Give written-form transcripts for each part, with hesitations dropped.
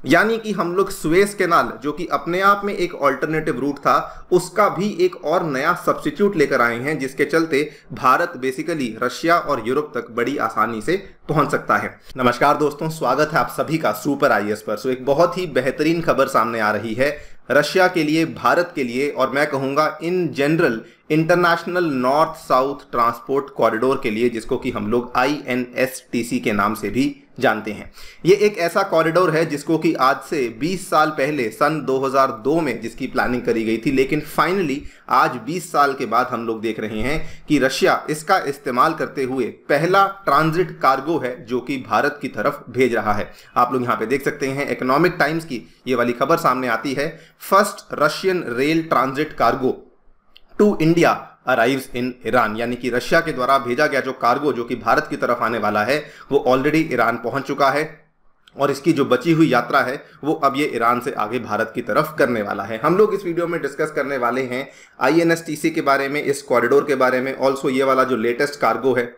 यानी कि हम लोग सुएज कैनाल, जो कि अपने आप में एक ऑल्टरनेटिव रूट था, उसका भी एक और नया सब्स्टिट्यूट लेकर आए हैं, जिसके चलते भारत बेसिकली रशिया और यूरोप तक बड़ी आसानी से पहुंच सकता है। नमस्कार दोस्तों, स्वागत है आप सभी का सुपर आईएएस पर। एक बहुत ही बेहतरीन खबर सामने आ रही है रशिया के लिए, भारत के लिए, और मैं कहूंगा in general international north south transport corridor के लिए, जिसको कि हम लोग INSTC के नाम से भी जानते हैं। ये एक ऐसा कॉरिडोर है जिसको कि आज से 20 साल पहले सन 2002 में जिसकी प्लानिंग करी गई थी, लेकिन फाइनली आज 20 साल के बाद हम लोग देख रहे हैं कि रशिया इसका इस्तेमाल करते हुए पहला ट्रांजिट कार्गो है जो कि भारत की तरफ भेज रहा है। आप लोग यहाँ पे देख सकते हैं, इकोनॉमिक टाइम्स की ये वाली खबर सामने आती है, first Russian rail transit cargo to India arrives in Iran. यानी कि रशिया के द्वारा भेजा गया जो कार्गो जो कि भारत की तरफ आने वाला है वो ऑलरेडी ईरान पहुंच चुका है, और इसकी जो बची हुई यात्रा है वो अब ये ईरान से आगे भारत की तरफ करने वाला है। हम लोग इस वीडियो में डिस्कस करने वाले हैं INSTC के बारे में, इस कॉरिडोर के बारे में, ऑल्सो ये वाला जो लेटेस्ट कार्गो है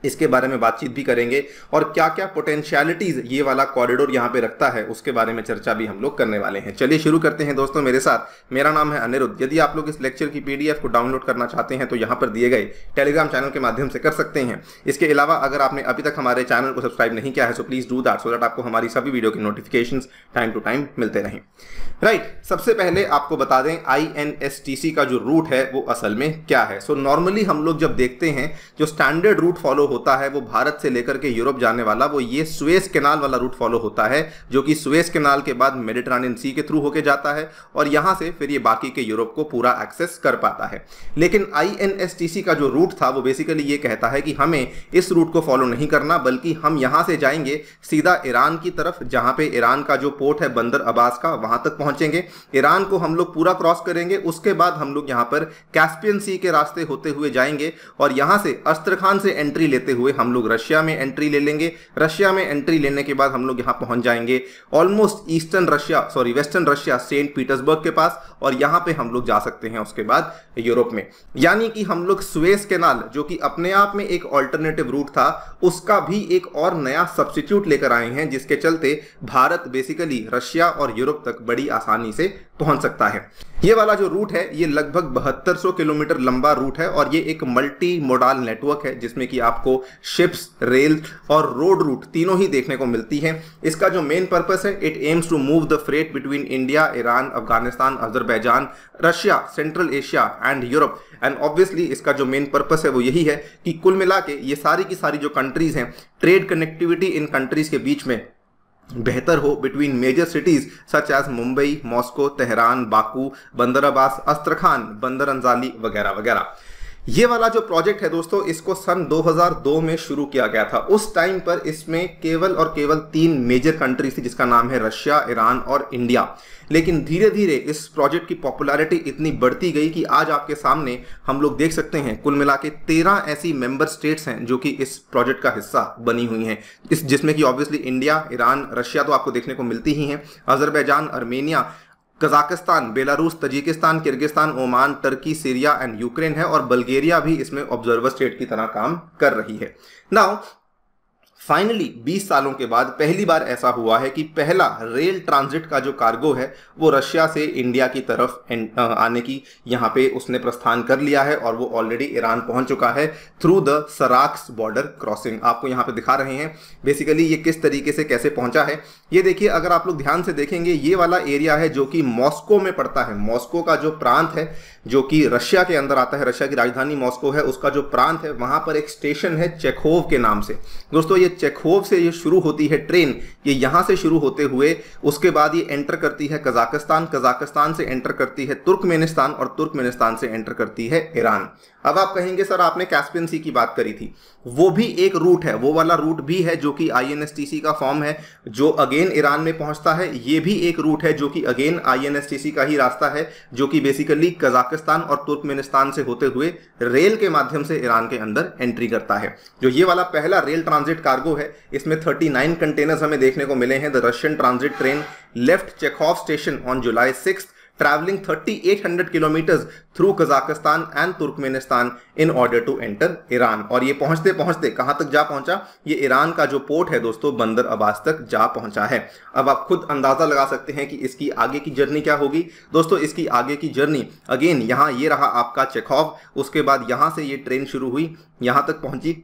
इसके बारे में बातचीत भी करेंगे, और क्या क्या पोटेंशियलिटीज ये वाला कॉरिडोर यहाँ पे रखता है उसके बारे में चर्चा भी हम लोग करने वाले हैं। चलिए शुरू करते हैं दोस्तों मेरे साथ। मेरा नाम है अनिरुद्ध। यदि आप लोग इस लेक्चर की PDF को डाउनलोड करना चाहते हैं तो यहाँ पर दिए गए टेलीग्राम चैनल के माध्यम से कर सकते हैं। इसके अलावा अगर आपने अभी तक हमारे चैनल को सब्सक्राइब नहीं किया है so please do that, so that आपको हमारी सभी वीडियो की नोटिफिकेशंस टाइम टू टाइम मिलते रहें। राइट, सबसे पहले आपको बता दें INSTC का जो रूट है वो असल में क्या है। सो नॉर्मली हम लोग जब देखते हैं जो स्टैंडर्ड रूट फॉलो होता है वो भारत से लेकर के यूरोप जाने वाला, वो ये सुएज कैनाल वाला रूट फॉलो होता है, जो कि सुएज कैनाल के बाद मेडिटरेनियन सी के थ्रू होके जाता है और यहां से फिर ये बाकी के यूरोप को पूरा एक्सेस कर पाता है। लेकिन INSTC का जो रूट था वो बेसिकली ये कहता है कि हमें इस रूट को फॉलो नहीं करना, बल्कि हम यहां से जाएंगे सीधा ईरान की तरफ, जहां पे ईरान का जो पोर्ट है बंदर अब्बास का, वहां तक पहुंचेंगे। ईरान को हम लोग पूरा क्रॉस करेंगे, उसके बाद हम लोग यहां पर कैस्पियन सी के रास्ते होते हुए जाएंगे और यहां से अस्त्रखान से एंट्री लेते हुए हम लोग रशिया में एंट्री ले लेंगे। रशिया में एंट्री लेने के बाद हम लोग यहां पहुंच जाएंगे almost western Russia Saint Petersburg के पास, और यहां पे हम लोग जा सकते हैं उसके बाद यूरोप में। यानी कि हम लोग सुएज कैनाल, जो कि अपने आप में एक ऑल्टरनेटिव रूट था, उसका भी एक और नया सब्स्टिट्यूट लेकर आए हैं, जिसके चलते भारत बेसिकली रशिया और यूरोप तक बड़ी आसानी से पहुंच सकता है। ये वाला जो रूट है ये लगभग 7200 किलोमीटर लंबा रूट है, और ये एक मल्टी मोडाल नेटवर्क है जिसमें कि आपको शिप्स, रेल और रोड रूट तीनों ही देखने को मिलती है। इसका जो मेन पर्पस है, it aims to move the freight between India, Iran, Afghanistan, Azerbaijan, Russia, Central Asia and Europe. And obviously इसका जो मेन पर्पस है वो यही है कि कुल मिला के ये सारी की सारी जो कंट्रीज हैं, ट्रेड कनेक्टिविटी इन कंट्रीज के बीच में बेहतर हो between major cities such as Mumbai, Moscow, Tehran, Baku, Bandar Abbas, अस्त्रखान, बंदर अंजाली वगैरह वगैरह। ये वाला जो प्रोजेक्ट है दोस्तों, इसको सन 2002 में शुरू किया गया था। उस टाइम पर इसमें केवल और केवल 3 मेजर कंट्रीज थी, जिसका नाम है रशिया, ईरान और इंडिया। लेकिन धीरे धीरे इस प्रोजेक्ट की पॉपुलैरिटी इतनी बढ़ती गई कि आज आपके सामने हम लोग देख सकते हैं कुल मिला के 13 ऐसी मेंबर स्टेट्स हैं जो कि इस प्रोजेक्ट का हिस्सा बनी हुई हैं, जिसमें कि ऑब्वियसली इंडिया, ईरान, रशिया तो आपको देखने को मिलती ही हैं, Azerbaijan, Armenia, Kazakhstan, Belarus, Tajikistan, Kyrgyzstan, Oman, Turkey, Syria and Ukraine है, और बल्गेरिया भी इसमें ऑब्जर्वर स्टेट की तरह काम कर रही है। नाउ फाइनली 20 सालों के बाद पहली बार ऐसा हुआ है कि पहला रेल ट्रांजिट का जो कार्गो है वो रशिया से इंडिया की तरफ आने की यहाँ पे उसने प्रस्थान कर लिया है, और वो ऑलरेडी ईरान पहुंच चुका है थ्रू द सराक्स बॉर्डर क्रॉसिंग। आपको यहाँ पे दिखा रहे हैं बेसिकली ये किस तरीके से कैसे पहुंचा है। ये देखिए, अगर आप लोग ध्यान से देखेंगे, ये वाला एरिया है जो कि मॉस्को में पड़ता है। मॉस्को का जो प्रांत है जो कि रशिया के अंदर आता है, रशिया की राजधानी मॉस्को है, उसका जो प्रांत है वहां पर एक स्टेशन है चेखोव के नाम से। दोस्तों ये चेखोव से ये शुरू होती है ट्रेन, ये यहां से शुरू होते हुए उसके बाद ये एंटर करती है कजाकिस्तान, कजाकिस्तान से एंटर करती है तुर्कमेनिस्तान, और तुर्कमेनिस्तान से एंटर करती है ईरान। अब आप कहेंगे सर आपने कैस्पियन सी की बात करी थी, वो भी एक रूट है, वो वाला रूट भी है जो कि INSTC का फॉर्म है, जो अगेन ईरान में पहुंचता है। ये भी एक रूट है जो कि अगेन INSTC का ही रास्ता है, जो कि बेसिकली कजाकिस्तान और तुर्कमेनिस्तान से होते हुए रेल के माध्यम से ईरान के अंदर एंट्री करता है। जो ये वाला पहला रेल ट्रांजिट कार्गो है, इसमें 39 कंटेनर्स हमें देखने को मिले हैं। The Russian transit train left Chekhov station on July 6 traveling 3800 kilometers through Kazakhstan and Turkmenistan in order to enter Iran. और ये पहुंचते पहुंचते कहां तक जा पहुंचा? ये ईरान का जो पोर्ट है दोस्तों बंदर अब्बास तक जा पहुंचा है। अब आप खुद अंदाजा लगा सकते हैं कि इसकी आगे की जर्नी क्या होगी दोस्तों। इसकी आगे की जर्नी अगेन यहां ये रहा आपका चेखोव, उसके बाद यहां से ये ट्रेन शुरू हुई, यहां तक पहुंची,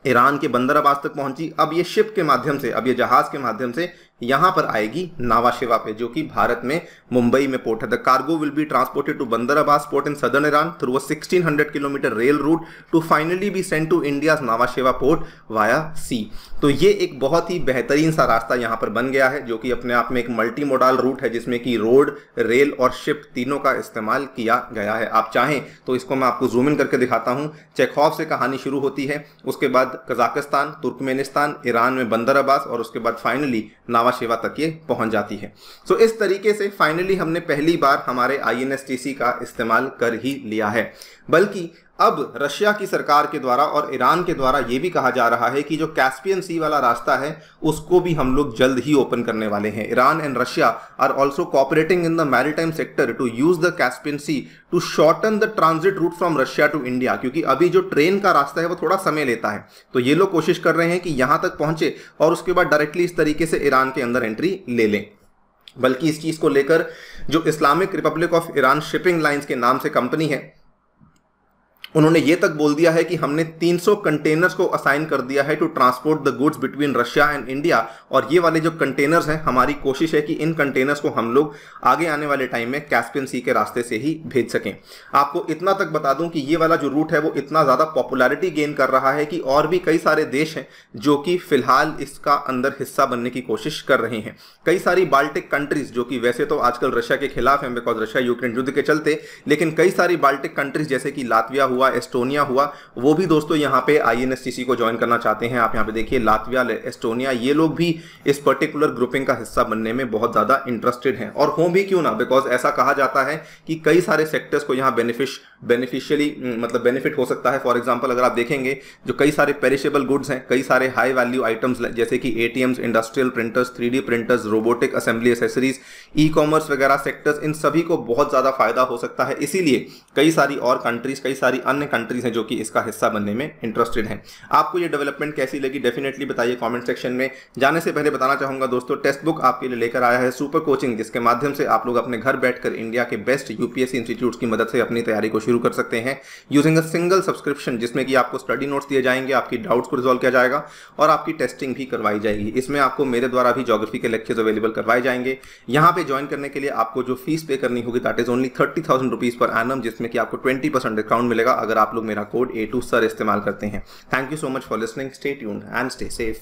ईरान के बंदर अब्बास तक पहुंची। अब ये शिप के माध्यम से, अब ये जहाज के माध्यम से यहां पर आएगी नावाशेवा पे, जो कि भारत में मुंबई में पोर्ट है। The cargo will be transported to Bandar Abbas port in southern Iran through a 1600 kilometre rail route to finally be sent to India's Nhava Sheva port via sea. तो ये एक बहुत ही बेहतरीन सा रास्ता यहां पर बन गया है, जो कि अपने आप में एक मल्टी मोडाल रूट है, जिसमें कि रोड, रेल और शिप तीनों का इस्तेमाल किया गया है। आप चाहें तो इसको मैं आपको जूम इन करके दिखाता हूं। चेखोव से कहानी शुरू होती है, उसके बाद कजाकिस्तान, तुर्कमेनिस्तान, ईरान में बंदर अब्बास और उसके बाद फाइनली नावाशेवा तक ये पहुंच जाती है। सो इस तरीके से फाइनली हमने पहली बार हमारे INSTC का इस्तेमाल कर ही लिया है। बल्कि अब रशिया की सरकार के द्वारा और ईरान के द्वारा ये भी कहा जा रहा है कि जो कैस्पियन सी वाला रास्ता है उसको भी हम लोग जल्द ही ओपन करने वाले हैं। Iran and Russia are also cooperating in the maritime sector to use the Caspian sea to shorten the transit route from Russia to India, क्योंकि अभी जो ट्रेन का रास्ता है वो थोड़ा समय लेता है। तो ये लोग कोशिश कर रहे हैं कि यहां तक पहुंचे और उसके बाद डायरेक्टली इस तरीके से ईरान के अंदर एंट्री ले लें। बल्कि इस चीज को लेकर जो Islamic Republic of Iran shipping lines के नाम से कंपनी है, उन्होंने ये तक बोल दिया है कि हमने 300 कंटेनर्स को असाइन कर दिया है to transport the goods between Russia and India. और ये वाले जो कंटेनर्स हैं, हमारी कोशिश है कि इन कंटेनर्स को हम लोग आगे आने वाले टाइम में कैस्पियन सी के रास्ते से ही भेज सकें। आपको इतना तक बता दूं कि ये वाला जो रूट है वो इतना ज़्यादा पॉपुलैरिटी गेन कर रहा है कि और भी कई सारे देश हैं जो कि फिलहाल इसका अंदर हिस्सा बनने की कोशिश कर रहे हैं। कई सारी बाल्टिक कंट्रीज, जो कि वैसे तो आजकल रशिया के खिलाफ हैं बिकॉज रशिया यूक्रेन युद्ध के चलते, लेकिन कई सारी बाल्टिक कंट्रीज जैसे कि लातविया हुआ, एस्टोनिया हुआ, वो भी दोस्तों यहाँ पे INSTC को ज्वाइन करना चाहते हैं। आप यहाँ पे देखिए लातविया, एस्टोनिया, ये लोग भी इस पर्टिकुलर ग्रुपिंग का हिस्सा बनने में बहुत ज्यादा इंटरेस्टेड हैं। और हों भी क्यों ना, बिकॉज ऐसा कहा जाता है कि कई सारे सेक्टर्स को यहाँ बेनिफिशियली मतलब बेनिफिट हो सकता है। फॉर एग्जांपल अगर आप देखेंगे जो कई सारे पेरिशेबल गुड्स हैं, कई सारे हाई वैल्यू आइटम्स जैसे कि ATMs, industrial printers, 3D printers, robotic assembly accessories, e-commerce वगैरह सेक्टर्स, इन सभी को बहुत ज्यादा फायदा हो सकता है। इसीलिए कई सारी और कंट्रीज, कई सारी अन्य कंट्रीज हैं जो कि इसका हिस्सा बनने में इंटरेस्टेड हैं। आपको ये डेवलपमेंट कैसी लगी डेफिनेटली बताइए कमेंट सेक्शन में। जाने से पहले बताना चाहूंगा दोस्तों, टेक्स्ट बुक आपके लिए लेकर आया है सुपर कोचिंग, जिसके माध्यम से आप लोग अपने घर बैठकर इंडिया के बेस्ट UPSC इंस्टीट्यूट्स की मदद से अपनी तैयारी को शुरू कर सकते हैं यूजिंग अ सिंगल सब्सक्रिप्शन, जिसमें कि आपको स्टडी नोट्स दिए जाएंगे, आपकी डाउट्स को रिजॉल्व किया जाएगा और आपकी टेस्टिंग भी करवाई जाएगी। इसमें आपको मेरे द्वारा भी ज्योग्राफी के लेक्चर्स अवेलेबल करवाए जाएंगे। यहाँ पे ज्वाइन करने के लिए आपको जो फीस पे करनी होगी that is only 30,000 rupees per annum, जिसमें कि आपको 20% डिस्काउंट मिलेगा अगर आप लोग मेरा कोड A2SIR इस्तेमाल करते हैं। Thank you so much for listening, stay tuned and stay safe.